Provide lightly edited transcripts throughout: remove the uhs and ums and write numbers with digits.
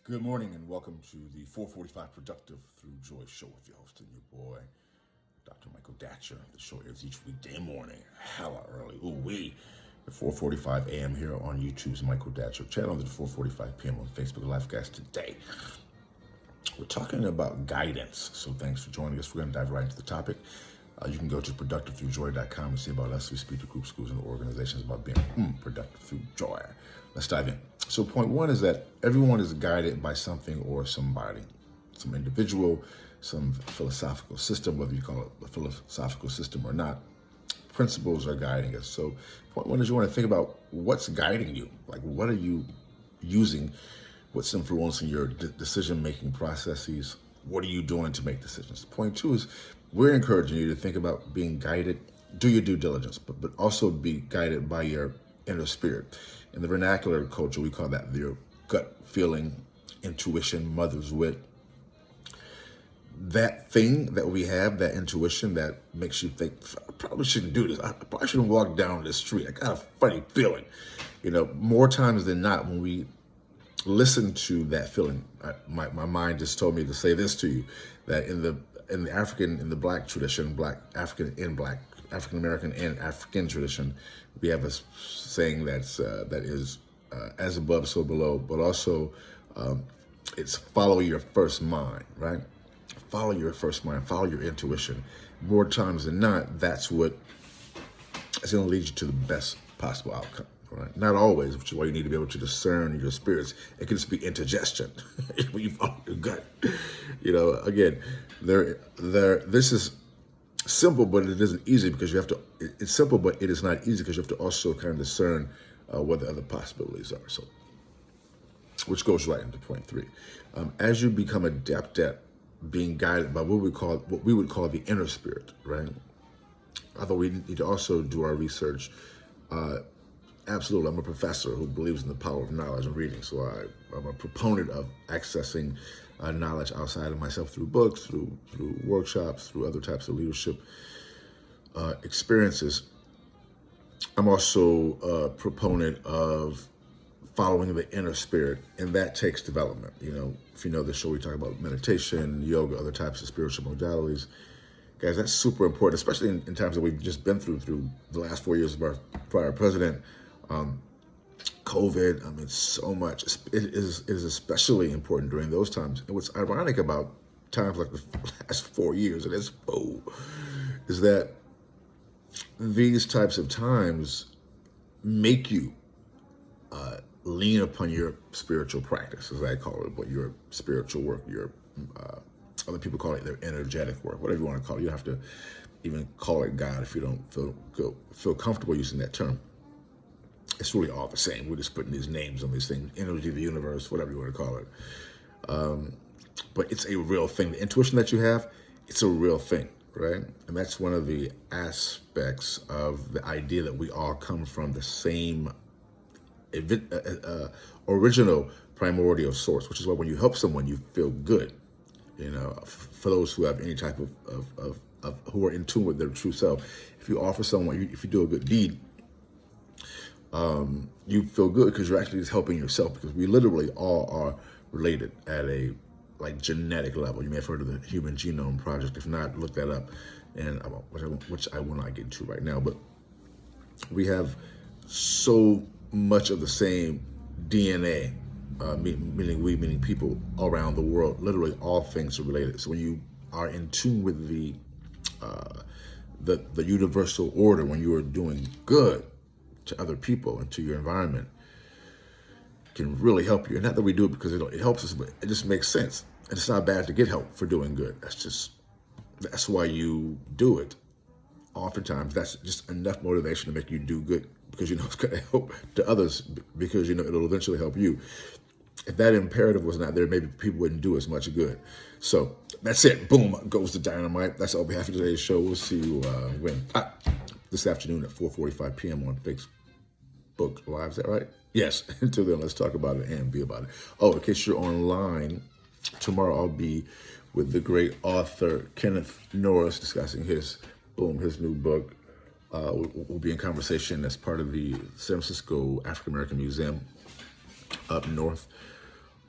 Good morning and welcome to the 445 Productive Through Joy show with your host and your boy, Dr. Michael Datcher. The show airs each weekday morning, hella early. At 4:45 a.m. here on YouTube's Michael Datcher channel, and at 4:45 p.m. on Facebook Live. Guys, today we're talking about guidance. So thanks for joining us. We're going to dive right into the topic. You can go to productivethroughjoy.com and see about us. We speak to groups, schools, and organizations about being productive through joy. Let's dive in. So point one is that everyone is guided by something or somebody, some individual, some philosophical system, whether you call it a philosophical system or not. Principles are guiding us. So point one is you want to think about what's guiding you. Like, what are you using? What's influencing your decision-making processes? What are you doing to make decisions? Point two is we're encouraging you to think about being guided. Do your due diligence, but also be guided by your inner spirit. In the vernacular culture, we call that your gut feeling, intuition, mother's wit. That thing that we have, that intuition that makes you think, I probably shouldn't do this. I probably shouldn't walk down this street. I got a funny feeling. More times than not, when we listen to that feeling, my mind just told me to say this to you, that in the black tradition, African American and African tradition, we have a saying that is as above, so below, but also it's follow your first mind, right? Follow your first mind, follow your intuition. More times than not, that's what is going to lead you to the best possible outcome. Right? Not always, which is why you need to be able to discern your spirits. It can just be indigestion when you follow your gut. Again, this is simple, but it isn't easy because you have to. It's simple, but it is not easy because you have to also kind of discern what the other possibilities are. So, which goes right into point three. As you become adept at being guided by what we would call the inner spirit, right? Although we need to also do our research. Absolutely, I'm a professor who believes in the power of knowledge and reading, so I'm a proponent of accessing knowledge outside of myself through books, through workshops, through other types of leadership experiences. I'm also a proponent of following the inner spirit, and that takes development. If you know the show, we talk about meditation, yoga, other types of spiritual modalities. Guys, that's super important, especially in times that we've just been through the last 4 years of our prior president. COVID, so much. It is especially important during those times. And what's ironic about times like the last 4 years, is that these types of times make you lean upon your spiritual practice, as I call it, but your spiritual work, your other people call it their energetic work, whatever you want to call it. You don't have to even call it God if you don't feel comfortable using that term. It's really all the same. We're just putting these names on these things, energy of the universe, whatever you want to call it. But it's a real thing. The intuition that you have, it's a real thing, right? And that's one of the aspects of the idea that we all come from the same original primordial source, which is why when you help someone, you feel good. For those who have any type of who are in tune with their true self, if you offer someone, if you do a good deed, you feel good because you're actually just helping yourself, because we literally all are related at a genetic level. You may have heard of the Human Genome Project. If not, look that up, and which I will not get into right now. But we have so much of the same DNA, meaning people around the world. Literally, all things are related. So when you are in tune with the universal order, when you are doing good to other people and to your environment, can really help you. And not that we do it because it helps us, but it just makes sense. And it's not bad to get help for doing good. That's why you do it. Oftentimes, that's just enough motivation to make you do good, because it's going to help to others, because it'll eventually help you. If that imperative was not there, maybe people wouldn't do as much good. So that's it. Boom, goes the dynamite. That's on behalf of today's show. We'll see you this afternoon at 4:45 p.m. on Facebook Live. Is that right? Yes. Until then, let's talk about it and be about it. Oh, in case you're online, tomorrow I'll be with the great author Kenneth Norris discussing his new book. We'll be in conversation as part of the San Francisco African American Museum up north.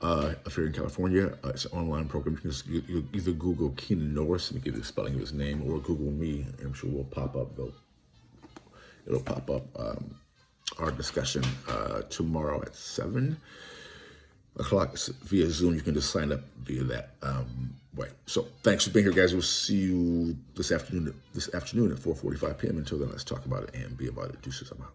If you're in California, it's an online program. You can just you either Google Keenan Norris and give you the spelling of his name, or Google me. I'm sure we'll pop up. It'll pop up our discussion tomorrow at 7 o'clock via Zoom. You can just sign up via that way. So thanks for being here, guys. We'll see you this afternoon at 4:45 p.m. Until then, let's talk about it and be about it. Deuces, I'm out.